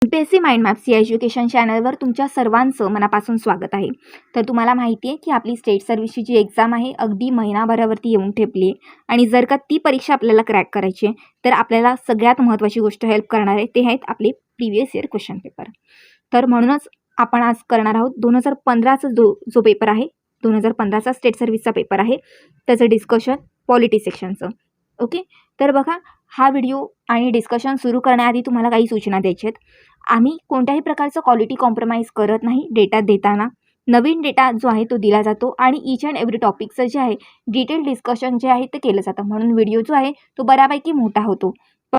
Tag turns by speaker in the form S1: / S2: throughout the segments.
S1: MPSC mind maps या education चॅनलवर तुमच्या सर्वांचं मनापासून स्वागत आहे. तर तुम्हाला माहिती आहे की आपली स्टेट सर्व्हिसची जी एक्झाम आहे अगदी महिनाभरावरती येऊन ठेपली आहे आणि जर का ती परीक्षा आपल्याला क्रॅक करायची आहे तर आपल्याला सगळ्यात महत्त्वाची गोष्ट हेल्प करणार आहे ते आहेत आपले प्रिव्हियस इयर क्वेश्चन पेपर. तर म्हणूनच आपण आज करणार आहोत 2015चा जो पेपर आहे 2015चा स्टेट सर्व्हिसचा पेपर आहे त्याचं डिस्कशन पॉलिटी सेक्शनचं. ओके, तर बघा हा व्हिडिओ आणि डिस्कशन सुरू करण्याआधी तुम्हाला काही सूचना द्यायची आहेत. आम्ही कोणत्याही प्रकारचं क्वालिटी कॉम्प्रोमाइज करत नाही. डेटा देताना नवीन डेटा जो आहे तो दिला जातो आणि ईच अँड एव्हरी टॉपिकचं जे आहे डिटेल डिस्कशन जे आहे ते केलं जातं. म्हणून व्हिडिओ जो आहे तो बऱ्यापैकी मोठा होतो. पण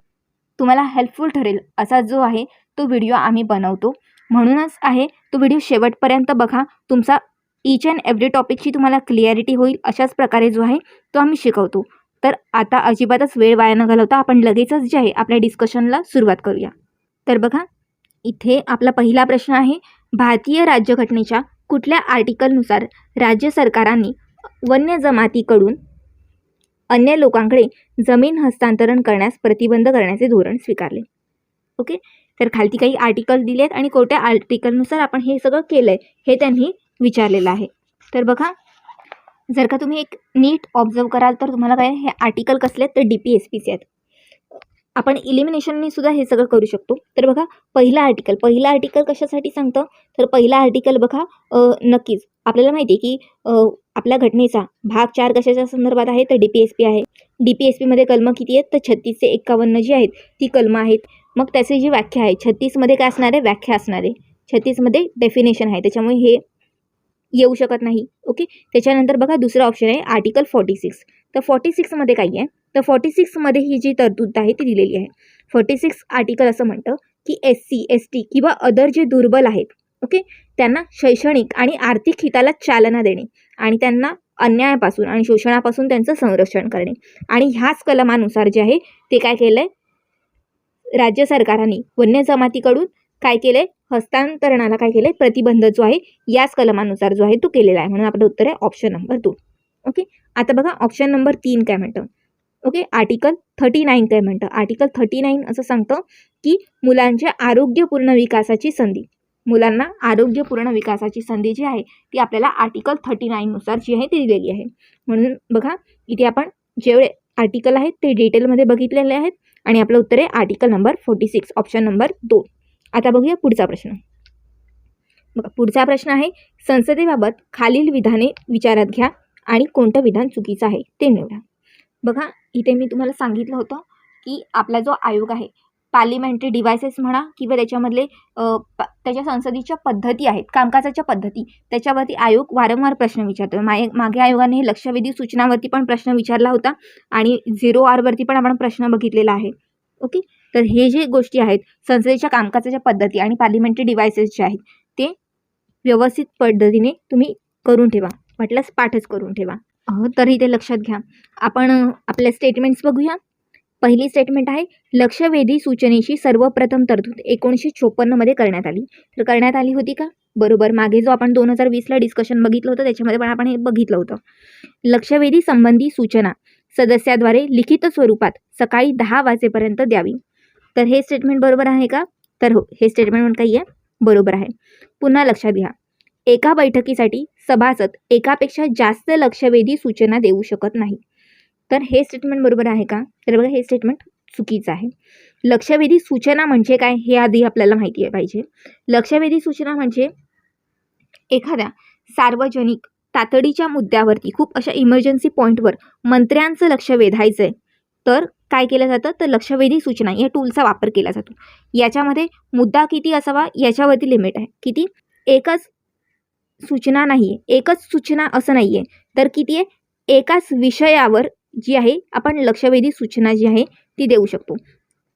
S1: तुम्हाला हेल्पफुल ठरेल असा जो आहे तो व्हिडिओ आम्ही बनवतो. म्हणूनच आहे तो व्हिडिओ शेवटपर्यंत बघा. तुमचा ईच अँड एव्हरी टॉपिकची तुम्हाला क्लिअरिटी होईल अशाच प्रकारे जो आहे तो आम्ही शिकवतो. तर आता अजिबातच वेळ वाया न घालवता आपण लगेचच जे आहे आपल्या डिस्कशनला सुरुवात करूया. तर बघा इथे आपला पहिला प्रश्न आहे, भारतीय राज्यघटनेच्या कुठल्या आर्टिकलनुसार राज्य सरकारांनी वन्य जमातीकडून अन्य लोकांकडे जमीन हस्तांतरण करण्यास प्रतिबंध करण्याचे धोरण स्वीकारले. ओके, तर खालती काही आर्टिकल दिले आहेत आणि कोणत्या आर्टिकलनुसार आपण हे सगळं केलं आहे हे त्यांनी विचारलेलं आहे. तर बघा जर का तुम्ही एक नीट ऑब्झर्व कराल तर तुम्हाला काय हे आर्टिकल कसले आहेत तर DPSPचे आहेत. आपण इलिमिनेशनने सुद्धा हे सगळं करू शकतो. तर बघा पहिला आर्टिकल कशासाठी सांगतं तर पहिला आर्टिकल बघा नक्कीच आपल्याला माहिती आहे की आपल्या घटनेचा भाग 4 कशाच्या संदर्भात आहे तर DPSP आहे. DPSPमध्ये कलमं किती आहेत तर 36 ते 51 जी आहेत ती कलमं आहेत. मग त्याची जी व्याख्या आहे 36मध्ये काय असणार आहे व्याख्या असणार आहे. 36मध्ये डेफिनेशन आहे त्याच्यामुळे हे येऊ शकत नाही. ओके, त्याच्यानंतर बघा दुसरा ऑप्शन आहे आर्टिकल 46. तर 46मध्ये काय आहे तर 46मध्ये ही जी तरतूद आहे ती दिलेली आहे. 46 आर्टिकल असं म्हणतं की SC ST किंवा अदर जे दुर्बल आहेत ओके त्यांना शैक्षणिक आणि आर्थिक हिताला चालना देणे आणि त्यांना अन्यायापासून आणि शोषणापासून त्यांचं संरक्षण करणे. आणि ह्याच कलमानुसार जे आहे ते काय केलं आहे राज्य सरकारांनी वन्य जमातीकडून काय केलं आहे हस्तांतरणाला काय केलं आहे प्रतिबंध जो आहे याच कलमानुसार जो आहे तो केलेला आहे. म्हणून आपलं उत्तर आहे ऑप्शन नंबर 2. ओके, आता बघा ऑप्शन नंबर 3 काय म्हणतं. ओके, आर्टिकल 39 काय म्हणतं. आर्टिकल 39 असं सांगतं की मुलांच्या आरोग्यपूर्ण विकासाची संधी, मुलांना आरोग्यपूर्ण विकासाची संधी जी आहे ती आपल्याला आर्टिकल 39नुसार जी आहे ती दिलेली आहे. म्हणून बघा इथे आपण जेवढे आर्टिकल आहेत ते डिटेलमध्ये बघितलेले आहेत आणि आपलं उत्तर आहे आर्टिकल नंबर 46 ऑप्शन नंबर 2. आता बघूया पुढचा प्रश्न. बघा पुढचा प्रश्न आहे, संसदेबाबत खालील विधाने विचारात घ्या आणि कोणतं विधान चुकीचं आहे ते निवडा. बघा इथे मी तुम्हाला सांगितलं होतं की आपला जो आयोग आहे पार्लिमेंटरी डिव्हायसेस म्हणा किंवा त्याच्यामधले त्याच्या संसदेच्या पद्धती आहेत कामकाजाच्या पद्धती त्याच्यावरती आयोग वारंवार प्रश्न विचारतो. मागे आयोगाने हे लक्षवेधी सूचनावरती पण प्रश्न विचारला होता आणि 0R पण आपण प्रश्न बघितलेला आहे. ओके, तर हे जे गोष्टी आहेत संसदेच्या कामकाजाच्या पद्धती आणि पार्लिमेंटरी डिव्हायसेस जे आहेत ते व्यवस्थित पद्धतीने तुम्ही करून ठेवा, म्हटलंच पाठच करून ठेवा. तरी ते लक्षात घ्या. आपण आपल्या स्टेटमेंट्स बघूया. पहिली स्टेटमेंट आहे, लक्षवेधी सूचनेची सर्वप्रथम तरतूद 1954मध्ये करण्यात आली. तर करण्यात आली होती का? बरोबर. मागे जो आपण 2020ला डिस्कशन बघितलं होतं त्याच्यामध्ये पण आपण हे बघितलं होतं. लक्षवेधी संबंधी सूचना सदस्याद्वारे लिखित स्वरूपात सकाळी 10 वाजेपर्यंत द्यावी. तर हे स्टेटमेंट बरोबर आहे का? तर हो, हे स्टेटमेंट काही आहे बरोबर आहे. पुन्हा लक्षात घ्या, एका बैठकीसाठी सभासद एकापेक्षा जास्त लक्षवेधी सूचना देऊ शकत नाही. तर हे स्टेटमेंट बरोबर आहे का? तर बघा हे स्टेटमेंट चुकीचं आहे. लक्षवेधी सूचना म्हणजे काय हे आधी आपल्याला माहिती आहे पाहिजे. लक्षवेधी सूचना म्हणजे एखाद्या सार्वजनिक तातडीच्या मुद्द्यावरती खूप अशा इमर्जन्सी पॉईंटवर मंत्र्यांचं लक्ष वेधायचं आहे तर काय केलं जातं तर लक्षवेधी सूचना या टूलचा वापर केला जातो. याच्यामध्ये मुद्दा किती असावा याच्यावरती लिमिट आहे. किती? एकच सूचना नाही आहे, एकच सूचना असं नाही आहे तर किती आहे एकाच विषयावर जी आहे आपण लक्षवेधी सूचना जी आहे ती देऊ शकतो.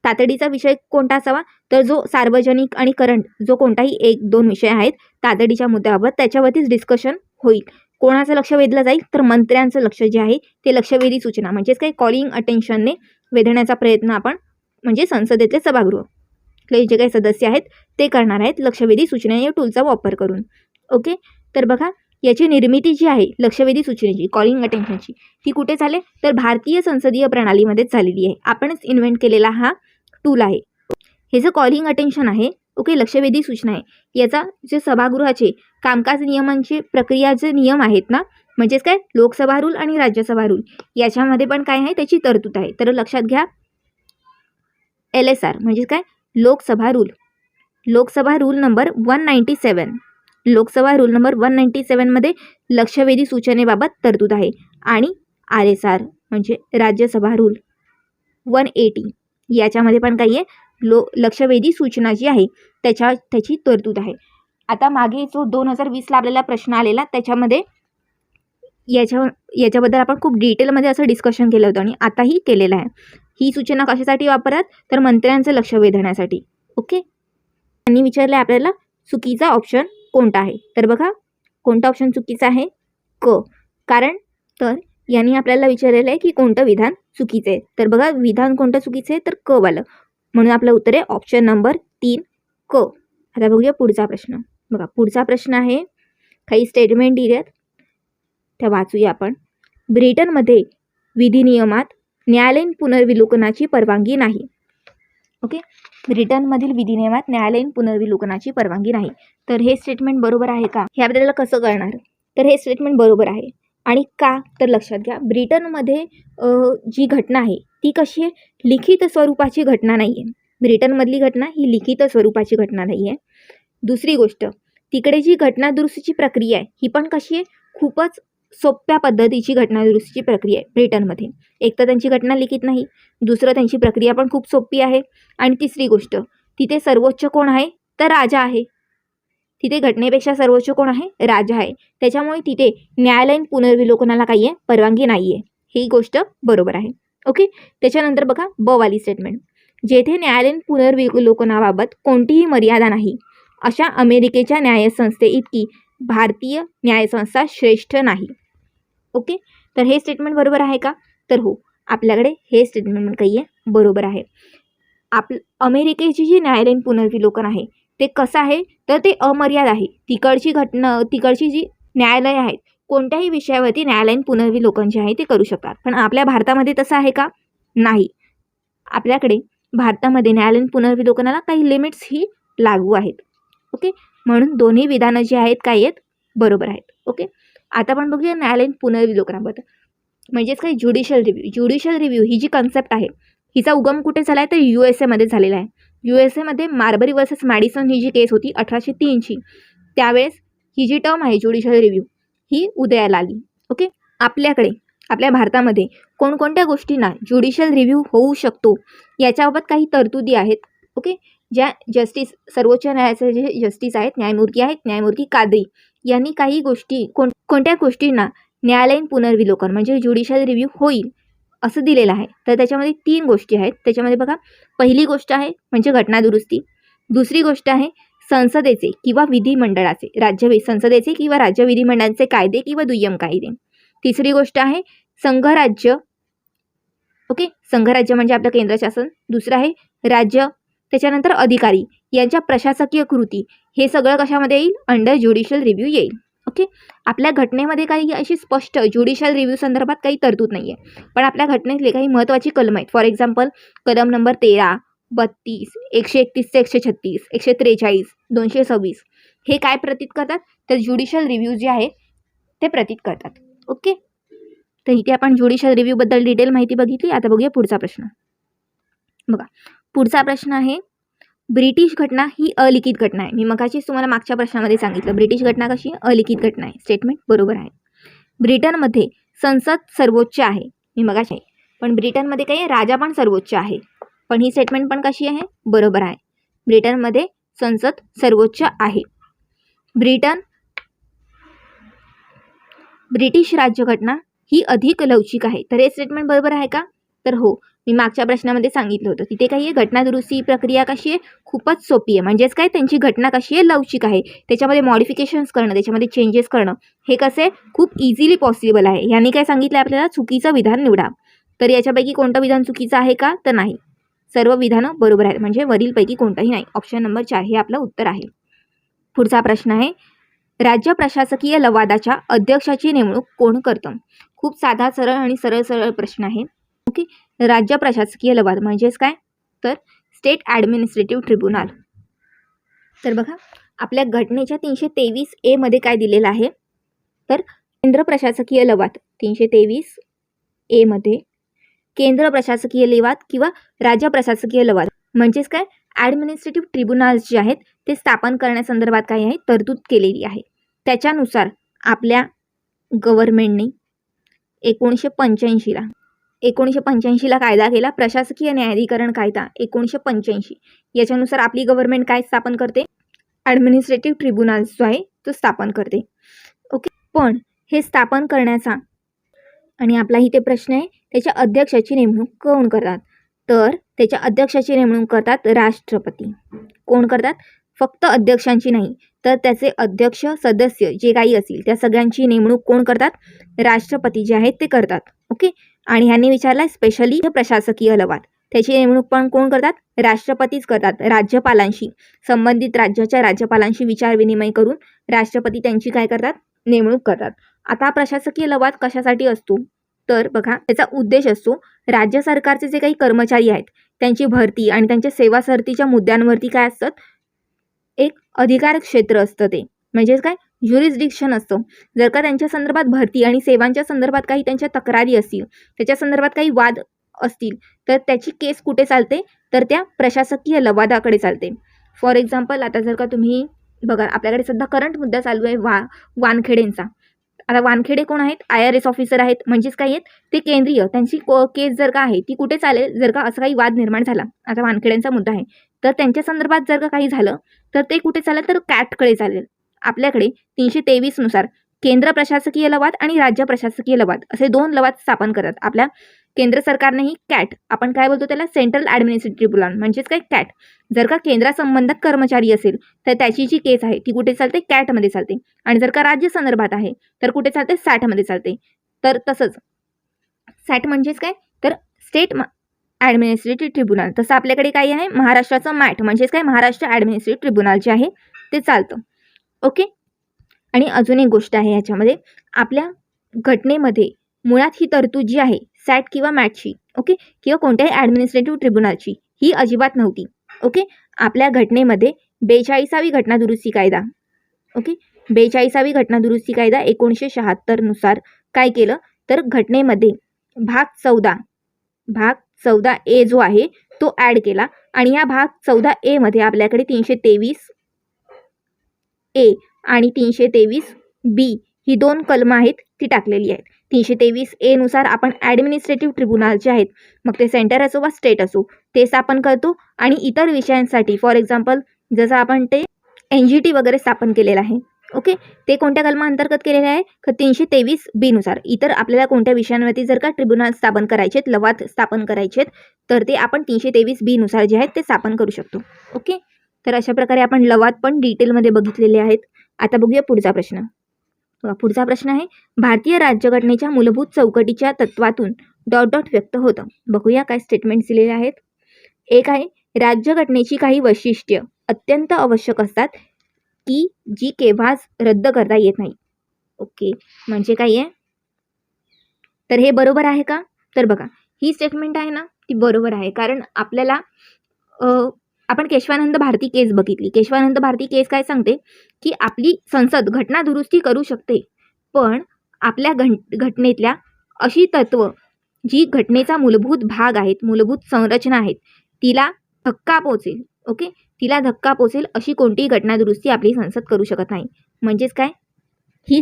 S1: तातडीचा विषय कोणता असावा तर जो सार्वजनिक आणि करंट जो कोणताही 1-2 विषय आहेत तातडीच्या मुद्द्यावर त्याच्यावरतीच डिस्कशन होईल. कोणाचं लक्ष वेधलं जाईल तर मंत्र्यांचं लक्ष जे आहे ते लक्षवेधी सूचना म्हणजेच काही कॉलिंग अटेन्शनने वेधण्याचा प्रयत्न आपण म्हणजे संसदेतले सभागृह जे काही सदस्य आहेत ते करणार आहेत लक्षवेधी सूचना या टूलचा वापर करून. ओके, तर बघा याची निर्मिती जी आहे लक्षवेधी सूचनेची कॉलिंग अटेन्शनची ती कुठे झाले तर भारतीय संसदीय प्रणालीमध्येच झालेली आहे. आपणच इन्व्हेंट केलेला हा टूल आहे. हे जे कॉलिंग अटेन्शन आहे ओके, लक्षवेधी सूचना आहे याचा जे सभागृहाचे कामकाज नियमांचे प्रक्रिया जे नियम आहेत ना, म्हणजेच काय लोकसभा रूल आणि राज्यसभा रूल याच्यामध्ये पण काय आहे त्याची तरतूद आहे. तर लक्षात घ्या LSR म्हणजे काय Lok Sabha rule number 197 Lok Sabha rule number 197 मध्ये लक्षवेधी सूचनेबाबत तरतूद आहे. आणि RSR म्हणजे राज्यसभा रूल 180 याच्यामध्ये पण काही आहे लक्षवेधी सूचना जी आहे त्याची तरतूद आहे. आता मागे जो 2020ला आपल्याला प्रश्न आलेला त्याच्यामध्ये याच्याबद्दल आपण खूप डिटेलमध्ये असं डिस्कशन केलं होतं आणि आताही केलेलं आहे. ही सूचना कशासाठी वापरतात तर मंत्र्यांचं लक्ष वेधण्यासाठी. ओके, त्यांनी विचारले आपल्याला चुकीचा ऑप्शन कोणता आहे. तर बघा कोणता ऑप्शन चुकीचा आहे क. कारण तर यांनी आपल्याला विचारलेलं आहे की कोणतं विधान चुकीचं आहे. तर बघा विधान कोणतं चुकीचं आहे तर क वालं, म्हणून आपलं उत्तर आहे ऑप्शन नंबर 3 क. आता बघूया पुढचा प्रश्न. बघा पुढचा प्रश्न आहे काही स्टेटमेंट दिल्यात त्या वाचूया आपण. ब्रिटनमध्ये विधिनियमात न्यायालयीन पुनर्विलोकनाची परवानगी नाही. ओके, ब्रिटनमधील विधिनियमात न्यायालयीन पुनर्विलोकनाची परवानगी नाही. तर हे स्टेटमेंट बरोबर आहे का हे आपल्याला कसं कळणार. तर हे स्टेटमेंट बरोबर आहे. आणि का तर लक्षात घ्या ब्रिटनमध्ये जी घटना आहे ती कशी आहे लिखित स्वरूपाची घटना नाही आहे. ब्रिटनमधली घटना ही लिखित स्वरूपाची घटना नाही आहे. दुसरी गोष्ट तिकडे जी घटना दुरुस्तीची प्रक्रिया आहे ही पण कशी आहे खूपच सोप्या पद्धतीची घटना दुरुस्तीची प्रक्रिया आहे ब्रिटनमध्ये. एक तर त्यांची घटना लिखित नाही, दुसरं त्यांची प्रक्रिया पण खूप सोपी आहे. आणि तिसरी गोष्ट तिथे सर्वोच्च कोण आहे तर राजा आहे. तिथे घटनेपेक्षा सर्वोच्च कोण आहे राजा आहे. त्याच्यामुळे तिथे न्यायालयीन पुनर्विलोकनाला काही आहे परवानगी नाही आहे. ही गोष्ट बरोबर आहे. ओके, त्याच्यानंतर बघा ब वाली स्टेटमेंट जेथे न्यायालयीन पुनर्विलोकनाबाबत कोणतीही मर्यादा नाही अशा अमेरिकेच्या न्यायसंस्थे इतकी भारतीय न्यायसंस्था श्रेष्ठ नाही. ओके, तर हे स्टेटमेंट बरोबर आहे का तर हो, आपल्याकडे हे स्टेटमेंट काही आहे बरोबर आहे. अमेरिकेची जी न्यायालयीन पुनर्विलोकन आहे ते कसं आहे तर ते अमर्याद आहे. तिकडची जी न्यायालय आहेत कोणत्याही विषयावरती न्यायालयीन पुनर्विलोकन जे आहे ते करू शकतात. पण आपल्या भारतामध्ये तसं आहे का नाही. आपल्याकडे भारतामध्ये न्यायालयीन पुनर्विलोकनाला काही लिमिट्स ही लागू आहेत. ओके, म्हणून दोन्ही विधानं जी आहेत काय आहेत बरोबर आहेत. ओके, आता आपण बघूया न्यायालयीन पुनर्विलोकनाबद्दल म्हणजेच काय ज्युडिशियल रिव्ह्यू ही जी कन्सेप्ट आहे हिचा उगम कुठे झाला आहे तर USA मध्ये झालेला आहे. USA मध्ये मार्बरी वर्सेस मॅडिसन ही जी केस होती 1803ची त्यावेळेस ही जी टर्म आहे ज्युडिशियल रिव्ह्यू ही उदयाला आली. ओके, आपल्या भारतामध्ये कोणकोणत्या गोष्टींना ज्युडिशियल रिव्ह्यू होऊ शकतो याच्याबाबत काही तरतुदी आहेत. ओके, ज्या जस्टिस सर्वोच्च न्यायालयाचे जे जस्टिस आहेत न्यायमूर्ती कादरी यांनी काही गोष्टी कोणत्या गोष्टींना न्यायालयीन पुनर्विलोकन म्हणजे ज्युडिशियल रिव्ह्यू होईल असं दिलेलं आहे. तर त्याच्यामध्ये 3 गोष्टी आहेत. त्याच्यामध्ये बघा पहिली गोष्ट आहे म्हणजे घटना दुरुस्ती, दुसरी गोष्ट आहे संसदेचे किंवा विधिमंडळाचे संसदेचे किंवा राज्य विधिमंडळाचे कायदे किंवा दुय्यम कायदे, तिसरी गोष्ट आहे संघराज्य. ओके, संघराज्य म्हणजे आपलं केंद्र शासन, दुसरं आहे राज्य, त्याच्यानंतर अधिकारी यांच्या प्रशासकीय कृती हे सगळं कशामध्ये येईल अंडर ज्युडिशियल रिव्ह्यू येईल. ओके, आपल्या घटनेमध्ये काही अशी स्पष्ट ज्युडिशियल रिव्ह्यू संदर्भात काही तरतूद नाही आहे. पण आपल्या घटनेतले काही महत्त्वाची कलम आहेत. फॉर एक्झाम्पल कलम नंबर 13, 32, 131 ते 136, 143, 226 हे काय प्रतीत करतात तर ज्युडिशियल रिव्ह्यू जे आहे ते प्रतीत करतात. ओके, तर इथे आपण ज्युडिशियल रिव्ह्यूबद्दल डिटेल माहिती बघितली. आता बघूया पुढचा प्रश्न. बघा पुढचा प्रश्न आहे ब्रिटिश घटना ही अलिखित घटना आहे. मी मगाशीच तुम्हाला मागच्या प्रश्नामध्ये सांगितलं ब्रिटिश घटना कशी अलिखित घटना आहे. स्टेटमेंट बरोबर आहे. ब्रिटनमध्ये संसद सर्वोच्च आहे. मी मगाशी पण ब्रिटनमध्ये काही राजा पण सर्वोच्च आहे. पण ही स्टेटमेंट पण कशी आहे बरोबर आहे. ब्रिटनमध्ये संसद सर्वोच्च आहे. ब्रिटिश राज्यघटना ही अधिक लवचिक आहे. तर हे स्टेटमेंट बरोबर आहे का तर हो, मी मागच्या प्रश्नामध्ये सांगितलं होतं तिथे काही आहे घटना दुरुस्ती प्रक्रिया कशी आहे खूपच सोपी आहे. म्हणजेच काय त्यांची घटना कशी आहे लवचिक आहे. त्याच्यामध्ये मॉडिफिकेशन्स करणं त्याच्यामध्ये चेंजेस करणं हे कसे खूप इझिली पॉसिबल आहे. यांनी काय सांगितलं आपल्याला चुकीचं विधान निवडा. तर याच्यापैकी कोणतं विधान चुकीचं आहे का तर नाही, सर्व विधानं बरोबर आहेत. म्हणजे वरीलपैकी कोणतंही नाही. ऑप्शन नंबर 4 हे आपलं उत्तर आहे. पुढचा प्रश्न आहे राज्य प्रशासकीय लवादाच्या अध्यक्षाची नेमणूक कोण करतं. खूप साधा सरळ आणि सरळ प्रश्न आहे. ओके, राज्य प्रशासकीय लवाद म्हणजेच काय तर स्टेट ॲडमिनिस्ट्रेटिव्ह ट्रिब्युनल. तर बघा आपल्या घटनेच्या 323A मध्ये काय दिलेलं आहे, तर केंद्र प्रशासकीय लवाद 323A मध्ये केंद्र प्रशासकीय लवाद किंवा राज्य प्रशासकीय लवाद म्हणजेच काय ॲडमिनिस्ट्रेटिव्ह ट्रिब्युनल्स जे आहेत ते स्थापन करण्यासंदर्भात काय आहे तरतूद केलेली आहे. त्याच्यानुसार आपल्या गव्हर्नमेंटने 1985ला कायदा केला, प्रशासकीय न्यायाधिकरण कायदा 1985. याच्यानुसार आपली गव्हर्नमेंट काय स्थापन करते, ॲडमिनिस्ट्रेटिव्ह ट्रिब्युनल्स जो आहे तो स्थापन करते. ओके, पण हे स्थापन करण्याचा आणि आपला इथे प्रश्न आहे त्याच्या अध्यक्षाची नेमणूक कोण करतात, तर त्याच्या अध्यक्षाची नेमणूक करतात राष्ट्रपती. कोण करतात, फक्त अध्यक्षांची नाही तर त्याचे अध्यक्ष सदस्य जे काही असतील त्या सगळ्यांची नेमणूक कोण करतात, राष्ट्रपती जे आहेत ते करतात. ओके, आणि ह्यांनी विचारला स्पेशली प्रशासकीय लवाद त्याची नेमणूक पण कोण करतात, राष्ट्रपतीच करतात. राज्यपालांशी संबंधित राज्याच्या राज्यपालांशी विचार विनिमय करून राष्ट्रपती त्यांची काय करतात, नेमणूक करतात. आता प्रशासकीय लवाद कशासाठी असतो, तर बघा त्याचा उद्देश असतो राज्य सरकारचे जे काही कर्मचारी आहेत त्यांची भरती आणि त्यांच्या सेवा सरतीच्या मुद्द्यांवरती काय असतात, एक अधिकार क्षेत्र असतं, ते म्हणजेच काय ज्युरिस्डिक्शन असतं. जर का त्यांच्या संदर्भात भरती आणि सेवांच्या संदर्भात काही त्यांच्या तक्रारी असतील, त्याच्या संदर्भात काही वाद असतील तर त्याची केस कुठे चालते, तर त्या प्रशासकीय लवादाकडे चालते. फॉर एक्झाम्पल आता जर का तुम्ही बघा आपल्याकडे सध्या करंट मुद्दा चालू आहे वानखेडेंचा. आता वानखेडे कोण आहेत, IRS ऑफिसर आहेत, म्हणजेच काय आहेत ते केंद्रीय. त्यांची केस जर का आहे ती कुठे चालेल, जर का असा काही वाद निर्माण झाला, आता वानखेडेंचा मुद्दा आहे तर त्यांच्या संदर्भात जर का काही झालं तर ते कुठे चालेल, तर कॅटकडे चालेल. आपल्याकडे 323 नुसार केंद्र प्रशासकीय लवाद आणि राज्य प्रशासकीय लवाद असे 2 लवाद स्थापन करतात. आपल्या केंद्र सरकारनेही कॅट, आपण काय बोलतो त्याला, सेंट्रल ॲडमिनिस्ट्रेटिव्ह ट्रिब्युनल म्हणजेच काय कॅट. जर का केंद्रासंबंधात कर्मचारी असेल तर त्याची जी केस आहे ती कुठे चालते, कॅटमध्ये चालते. आणि जर का राज्य संदर्भात आहे तर कुठे चालते, सॅटमध्ये चालते. तर तसंच सॅट म्हणजेच काय, तर स्टेट ॲडमिनिस्ट्रेटिव्ह ट्रिब्युनल. तसं आपल्याकडे काय आहे, महाराष्ट्राचं मॅट म्हणजेच काय महाराष्ट्र ॲडमिनिस्ट्रेटिव्ह ट्रिब्युनल जे आहे ते चालतं. ओके, आणि अजून एक गोष्ट आहे याच्यामध्ये, आपल्या घटनेमध्ये मुळात ही तरतूद जी आहे सॅट किंवा मॅटची, ओके, किंवा कोणत्याही ॲडमिनिस्ट्रेटिव्ह ट्रिब्युनलची ही अजिबात नव्हती. ओके, आपल्या घटनेमध्ये 42वी घटना दुरुस्ती कायदा, ओके, 42वी घटना दुरुस्ती कायदा 1976 नुसार काय केलं, तर घटनेमध्ये भाग 14A जो आहे तो ॲड केला. आणि या भाग 14A मध्ये आपल्याकडे 323A आणि 323B ही 2 कलमं आहेत ती टाकलेली आहेत. 323A नुसार आपण ॲडमिनिस्ट्रेटिव्ह ट्रिब्युनल जे आहेत, मग ते सेंटर असो वा स्टेट असो, ते स्थापन करतो. आणि इतर विषयांसाठी फॉर एक्झाम्पल जसं आपण ते NGT वगैरे स्थापन केलेलं आहे. ओके, ते कोणत्या कलमाअंतर्गत केलेले आहे, तर 323B नुसार. इतर आपल्याला कोणत्या विषयांवरती जर का ट्रिब्युनल स्थापन करायचेत, लवाद स्थापन करायचेत, तर ते आपण 323B नुसार जे आहेत ते स्थापन करू शकतो. ओके, तर अशा प्रकारे आपण लवाद पण डिटेलमध्ये बघितलेले आहेत. आता बघूया पुढचा प्रश्न. पुढचा प्रश्न आहे, भारतीय राज्यघटनेच्या मूलभूत चौकटीच्या तत्वातून ... व्यक्त होतं. बघूया काय स्टेटमेंट्स दिलेले आहेत. एक आहे, राज्यघटनेची काही वैशिष्ट्य अत्यंत आवश्यक असतात की जी केव्हाच रद्द करता येत नाही. ओके, म्हणजे काय आहे, तर हे बरोबर आहे का, तर बघा ही स्टेटमेंट आहे ना ती बरोबर आहे. कारण आपल्याला आपण केशवानंद भारती केस बघितली. केशवानंद भारती केस काय सांगते की आपली संसद घटना दुरुस्ती करू शकते, पण आपल्या घटनेतल्या अशी तत्व जी घटनेचा मूलभूत भाग आहेत, मूलभूत संरचना आहेत, तिला धक्का पोचेल. ओके, तिला धक्का पोचेल अशी कोणतीही घटना दुरुस्ती आपली संसद करू शकत नाही. म्हणजेच काय, ही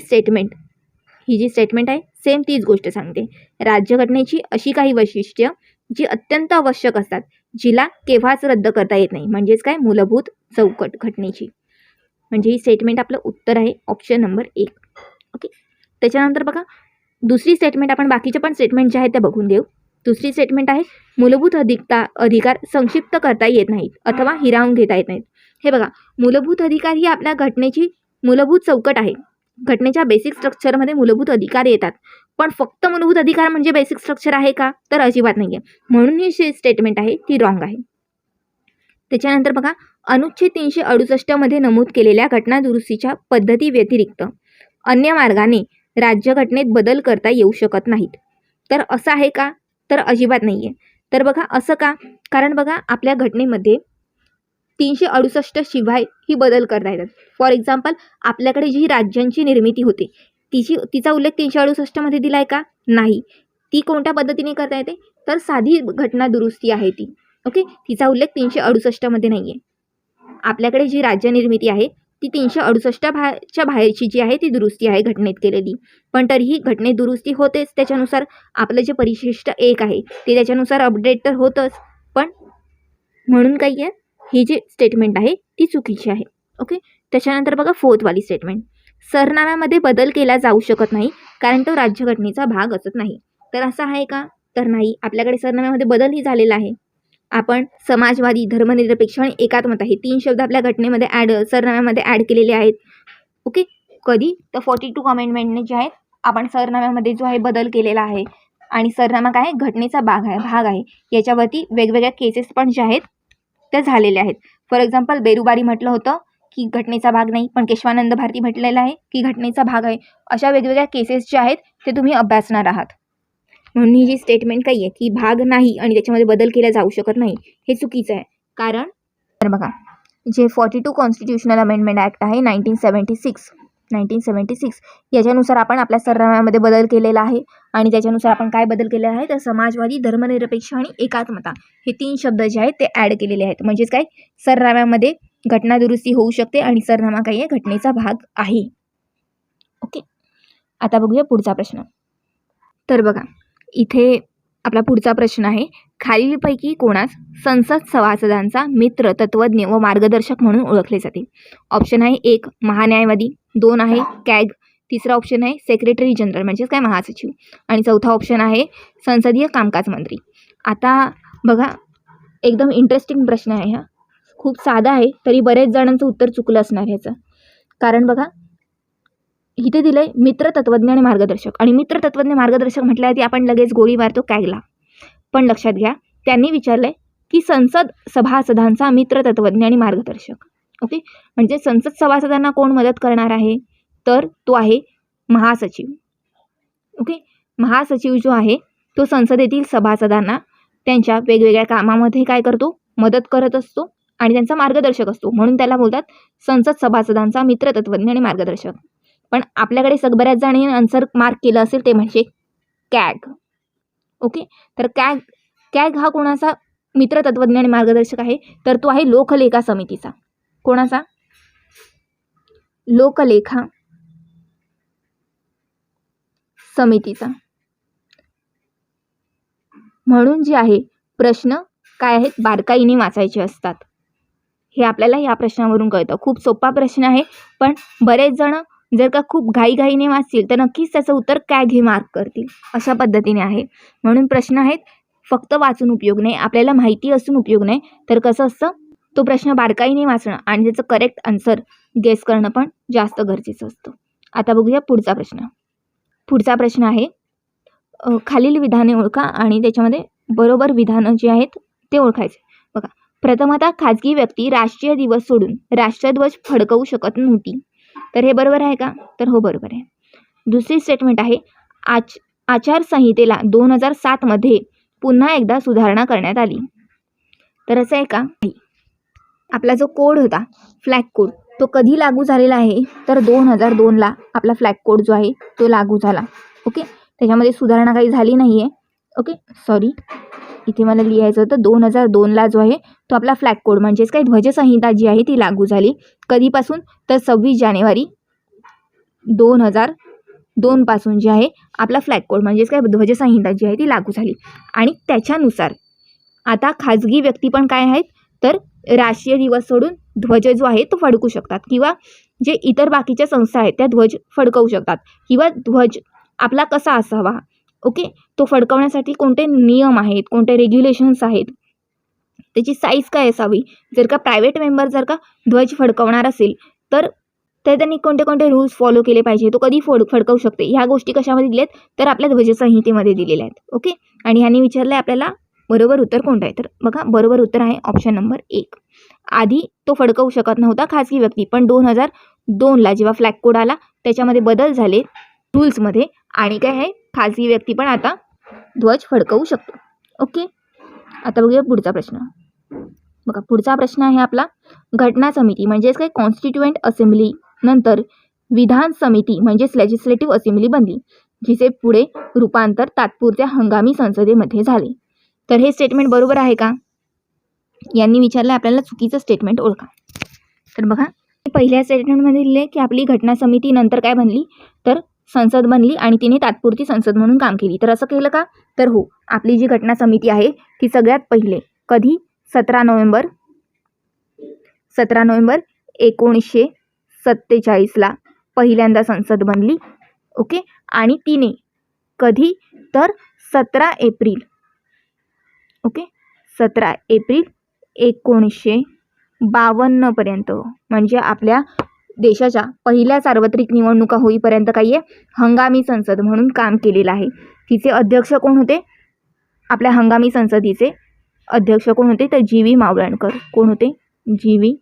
S1: जी स्टेटमेंट आहे सेम तीच गोष्ट सांगते. राज्यघटनेची अशी काही वैशिष्ट्य जी अत्यंत आवश्यक असतात, जिला केव्हाच रद्द करता येत नाही. म्हणजेच काय, मूलभूत चौकट घटनेची. म्हणजे ही स्टेटमेंट आपलं उत्तर आहे ऑप्शन नंबर 1. ओके, त्याच्यानंतर बघा दुसरी स्टेटमेंट, आपण बाकीच्या पण स्टेटमेंट ज्या आहेत त्या बघून देऊ. दुसरी स्टेटमेंट आहे, मूलभूत अधिकार संक्षिप्त करता येत नाहीत अथवा हिरावून घेता येत नाहीत. हे बघा, मूलभूत अधिकार ही आपल्या घटनेची मूलभूत चौकट आहे. घटनेच्या बेसिक स्ट्रक्चरमध्ये मूलभूत अधिकार येतात, पण फक्त मूलभूत अधिकार म्हणजे बेसिक स्ट्रक्चर आहे का, तर अजिबात नाही आहे. म्हणून ही स्टेटमेंट आहे ती रॉंग आहे. त्याच्यानंतर बघा, अनुच्छेद 368 मध्ये नमूद केलेल्या घटना दुरुस्तीच्या पद्धती व्यतिरिक्त अन्य मार्गाने राज्यघटनेत बदल करता येऊ शकत नाहीत. तर असं आहे का, तर अजिबात नाही आहे. तर बघा असं का, कारण बघा आपल्या घटनेमध्ये 368 शिवाय ही बदल करता येतात. फॉर एक्झाम्पल आपल्याकडे जी राज्यांची निर्मिती होते तिचा उल्लेख 368 दिला आहे का? नाही. ती कोणत्या पद्धतीने करता येते? तर साधी घटना दुरुस्ती आहे ती. ओके, तिचा उल्लेख 368 नाही आहे. आपल्याकडे जी राज्य निर्मिती आहे ती 368 च्या बाहेरची जी आहे ती दुरुस्ती आहे घटनेत केलेली. पण तरीही घटनेत दुरुस्ती होतेच. त्याच्यानुसार आपलं जे परिशिष्ट 1 आहे ते त्याच्यानुसार अपडेट तर होतंच. पण म्हणून काही आहे, ही जी स्टेटमेंट आहे ती चुकीची आहे. ओके, त्याच्यानंतर बघा 4th वाली स्टेटमेंट. सरनाम्यामध्ये बदल केला जाऊ शकत नाही कारण तो राज्यघटनेचा भाग असत नाही. तर असं आहे का? तर नाही. आपल्याकडे सरनाम्यामध्ये बदलही झालेला आहे. आपण समाजवादी, धर्मनिरपेक्ष आणि एकात्मता हे 3 शब्द आपल्या घटनेमध्ये सरनाम्यामध्ये ॲड केलेले आहेत. ओके, कधी? तर 42 अमेंडमेंटने जे आहेत आपण सरनाम्यामध्ये जो आहे बदल केलेला आहे. आणि सरनामा काय आहे? घटनेचा भाग आहे. याच्यावरती वेगवेगळ्या केसेस पण ज्या आहेत त्या झालेल्या आहेत. फॉर एक्झाम्पल बेरुबारी म्हटलं होतं की घटनेचा भाग नाही, पण केशवानंद भारती म्हटलेलं आहे की घटनेचा भाग आहे. अशा वेगवेगळ्या केसेस ज्या आहेत ते तुम्ही अभ्यासणार आहात. म्हणून ही जी स्टेटमेंट काही आहे की भाग नाही आणि त्याच्यामध्ये बदल केला जाऊ शकत नाही हे चुकीचं आहे. कारण तर बघा जे 42 कॉन्स्टिट्यूशनल अमेंडमेंट ॲक्ट आहे 1976 याच्यानुसार आपण आपल्या सरनाम्यामध्ये बदल केलेला आहे. आणि त्याच्यानुसार आपण काय बदल केलेला आहे? तर समाजवादी, धर्मनिरपेक्ष आणि एकात्मता हे 3 शब्द जे आहेत ते ॲड केलेले आहेत. म्हणजेच काय, सरनाम्यामध्ये घटना दुरुस्ती होऊ शकते आणि सरनामा काही आहे घटनेचा भाग आहे. ओके, आता बघूया पुढचा प्रश्न. तर बघा इथे आपला पुढचा प्रश्न आहे, खालीलपैकी कोणास संसद सभासदांचा मित्र, तत्वज्ञ व मार्गदर्शक म्हणून ओळखले जाते? ऑप्शन आहे 1 महान्यायवादी, 2 आहे कॅग, तिसरा ऑप्शन आहे सेक्रेटरी जनरल म्हणजेच काय महासचिव, आणि चौथा ऑप्शन आहे संसदीय कामकाज मंत्री. आता बघा एकदम इंटरेस्टिंग प्रश्न आहे हा. खूप साधा आहे तरी बरेच जणांचं उत्तर चुकलं असणार ह्याचं. कारण बघा इथे दिलंय मित्र, तत्वज्ञ आणि मार्गदर्शक. आणि मित्र, तत्वज्ञ, मार्गदर्शक म्हटल्यावरती आपण लगेच गोळी मारतो कॅगला. पण लक्षात घ्या त्यांनी विचारलंय की संसद सभासदांचा मित्र, तत्वज्ञ आणि मार्गदर्शक. ओके, म्हणजे संसद सभासदांना कोण मदत करणार आहे? तर तो आहे महासचिव. ओके, महासचिव जो आहे तो संसदेतील सभासदांना त्यांच्या वेगवेगळ्या कामामध्ये काय करतो? मदत करत असतो आणि त्यांचा मार्गदर्शक असतो. म्हणून त्याला बोलतात संसद सभासदांचा मित्र, तत्वज्ञ आणि मार्गदर्शक. पण आपल्याकडे बऱ्याच जणांनी आन्सर मार्क केलं असेल ते म्हणजे कॅग. ओके, तर कॅग हा कोणाचा मित्र, तत्वज्ञ आणि मार्गदर्शक आहे? तर तो आहे लोकलेखा समितीचा. कोणाचा? लोकलेखा समितीचा. म्हणून जे आहे प्रश्न काय आहेत बारकाईने वाचायचे असतात. हे आपल्याला या प्रश्नावरून कळतं. खूप सोपा प्रश्न आहे, पण बरेच जण जर का खूप घाईघाईने वाचतील तर नक्कीच त्याचं उत्तर कॅग हे मार्क करतील. अशा पद्धतीने आहे. म्हणून प्रश्न आहेत फक्त वाचून उपयोग नाही, आपल्याला माहिती असून उपयोग नाही. तर कसं असतं तो प्रश्न बारकाईने वाचणं आणि त्याचं करेक्ट आन्सर गेस करणं पण जास्त गरजेचं असतं. आता बघूया पुढचा प्रश्न. पुढचा प्रश्न आहे खालील विधाने ओळखा आणि त्याच्यामध्ये बरोबर विधानं जे आहेत ते ओळखायचे. बघा, प्रथमतः खाजगी व्यक्ती राष्ट्रीय दिवस सोडून राष्ट्रध्वज फडकवू शकत नव्हती. तर हे बरोबर आहे का? तर हो, बरोबर आहे. दुसरी स्टेटमेंट आहे आचारसंहितेला 2007 मध्ये पुन्हा एकदा सुधारणा करण्यात आली. तर असं आहे का? आपला जो कोड होता फ्लॅग कोड तो कधी लागू झालेला आहे? तर 2002ला आपला फ्लॅग कोड जो आहे तो लागू झाला. ओके, त्याच्यामध्ये सुधारणा काही झाली नाही आहे. ओके, सॉरी इथे मला लिहायचं होतं 2002ला जो आहे तो आपला फ्लॅग कोड म्हणजेच काय ध्वजसंहिता जी आहे ती लागू झाली. कधीपासून? तर 26 जानेवारी 2002 पासून जे आहे आपला फ्लॅग कोड म्हणजेच काय ध्वजसंहिता जी आहे ती लागू झाली. आणि त्याच्यानुसार आता खाजगी व्यक्ती पण काय आहेत तर राष्ट्रीय दिवस सोडून ध्वज जो आहे तो फडकू शकतात किंवा जे इतर बाकीच्या संस्था आहेत त्या ध्वज फडकवू शकतात किंवा ध्वज आपला कसा असावा. ओके, तो फडकवण्यासाठी कोणते नियम आहेत, कोणते रेग्युलेशन्स आहेत, त्याची साईज काय असावी. जर का प्रायव्हेट मेंबर जर का ध्वज फडकवणार असेल तर त्यांनी कोणते कोणते रूल्स फॉलो केले पाहिजे, तो कधी फडकवू शकते, ह्या गोष्टी कशामध्ये दिल्यात तर आपल्या ध्वजसंहितेमध्ये दिलेल्या आहेत. ओके, आणि ह्यांनी विचारलं आपल्याला बरोबर उत्तर कोणतं आहे? तर बघा बरोबर उत्तर आहे ऑप्शन नंबर 1. आधी तो फडकवू शकत नव्हता खाजगी व्यक्ती, पण 2002ला जेव्हा फ्लॅग कोड आला त्याच्यामध्ये बदल झाले रूल्समध्ये आणि काय आहे खाजगी व्यक्ती पण आता ध्वज फडकवू शकतो. ओके, आता बघूया पुढचा प्रश्न. बघा पुढचा प्रश्न आहे आपला, घटना समिती म्हणजेच काय कॉन्स्टिट्युएंट असेंब्ली नंतर विधान समिती म्हणजेच लेजिस्लेटिव्ह असेंब्ली बनली, जिचे पुढे रूपांतर तात्पुरत्या हंगामी संसदेमध्ये झाले. तर हे स्टेटमेंट बरोबर आहे का? यांनी विचारलं आपल्याला चुकीचं स्टेटमेंट ओळखा. तर बघा पहिल्या स्टेटमेंटमध्ये लिहिले की आपली घटना समिती नंतर काय बनली, तर संसद बनली आणि तिने तात्पुरती संसद म्हणून काम केली. तर असं केलं का? तर हो, आपली जी घटना समिती आहे ती सगळ्यात पहिले कधी 17 नोव्हेंबर 1947ला पहिल्यांदा संसद बनली. ओके. आणि तिने कधी तर 17 एप्रिल 1952 म्हणजे आपल्या देशाच्या पहिल्या सार्वत्रिक निवडणुका होईपर्यंत काही आहे हंगामी संसद म्हणून काम केलेलं आहे. तिचे अध्यक्ष कोण होते? आपल्या हंगामी संसदेचे अध्यक्ष कोण होते? तर जी.व्ही. मावळणकर. कोण होते? जी.व्ही.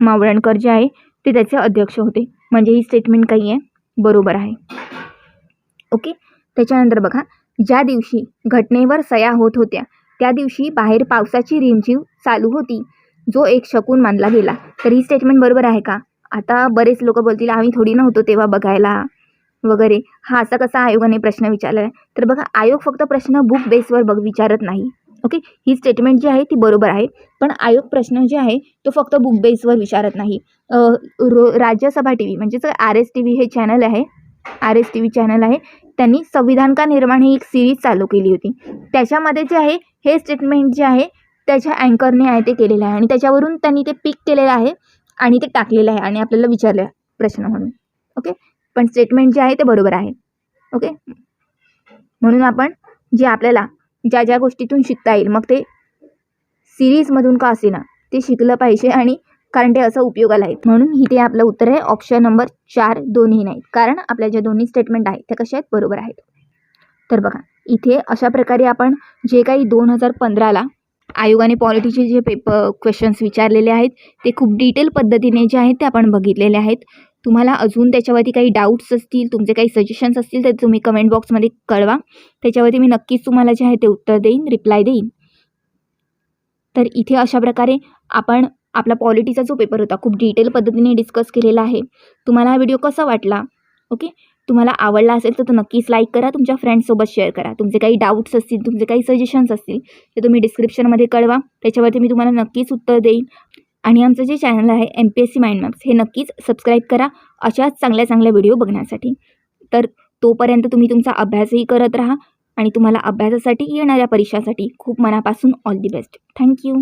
S1: मावळणकर जे आहे ते त्याचे अध्यक्ष होते. म्हणजे ही स्टेटमेंट काही आहे बरोबर आहे. ओके. त्याच्यानंतर बघा ज्या दिवशी घटनेवर सह्या होत होत्या त्या दिवशी बाहेर पावसाची रिमझिम चालू होती, जो एक शकून मानला गेला. तर ही स्टेटमेंट बरोबर आहे का? आता बरेच लोक बोलतील आम्ही थोडी नव्हतो तेव्हा बघायला वगैरे. हा असा कसा आयोगाने प्रश्न विचारला आहे? तर बघा आयोग फक्त प्रश्न बुक बेसवर विचारत नाही. ओके. ही स्टेटमेंट जी आहे ती बरोबर आहे, पण आयोग प्रश्न जे आहे तो फक्त बुक बेसवर विचारत नाही. राज्यसभा टी व्ही म्हणजेच RSTV हे चॅनल आहे, RSTV चॅनल आहे, त्यांनी संविधान का निर्माण ही एक सिरीज चालू केली होती. त्याच्यामध्ये जे आहे हे स्टेटमेंट जे आहे त्याच्या अँकरने आहे ते केलेलं आहे आणि त्याच्यावरून त्यांनी ते पिक केलेलं आहे आणि ते टाकलेलं आहे आणि आपल्याला विचारलं प्रश्न म्हणून. ओके. पण स्टेटमेंट जे आहे ते बरोबर आहे. ओके. म्हणून आपण जे आपल्याला ज्या ज्या गोष्टीतून शिकता येईल मग ते सिरीजमधून का असेना ते शिकलं पाहिजे, आणि कारण ते असं उपयोगाला आहे. म्हणून इथे आपलं उत्तर आहे ऑप्शन नंबर 4 दोन्ही नाहीत, कारण आपल्या ज्या दोन्ही स्टेटमेंट आहेत त्या कशा आहेत बरोबर आहेत. तर बघा इथे अशा प्रकारे आपण जे काही 2015ला आयोगाने पॉलिटीचे जे क्वेश्चन्स विचारलेले आहेत ते खूप डिटेल पद्धतीने जे आहेत ते आपण बघितलेले आहेत. तुम्हाला अजून त्याच्यावरती काही डाऊट्स असतील, तुमचे काही सजेशन्स असतील तर तुम्ही कमेंट बॉक्समध्ये कळवा. त्याच्यावरती मी नक्कीच तुम्हाला जे आहे ते उत्तर देईन, रिप्लाय देईन. तर इथे अशा प्रकारे आपण आपला पॉलिटीचा जो पेपर होता खूप डिटेल पद्धतीने डिस्कस केलेला आहे. तुम्हाला हा व्हिडिओ कसा वाटला? ओके. तुम्हाला आवडला असेल तर नक्कीच लाईक करा, तुमच्या फ्रेंड्ससोबत शेअर करा. तुमचे काही डाऊट्स असतील, तुमचे काही सजेशन्स असतील ते तुम्ही डिस्क्रिप्शनमध्ये कळवा, त्याच्यावरती मी तुम्हाला नक्कीच उत्तर देईन. आणि आमचं जे चॅनल आहे MPSC माइंड मॅप्स हे नक्कीच सबस्क्राईब करा अशाच चांगल्या चांगल्या व्हिडिओ बघण्यासाठी. तर तोपर्यंत तुम्ही तुमचा अभ्यासही करत राहा आणि तुम्हाला अभ्यासासाठी येणाऱ्या परीक्षासाठी खूप मनापासून ऑल दी बेस्ट. थँक्यू.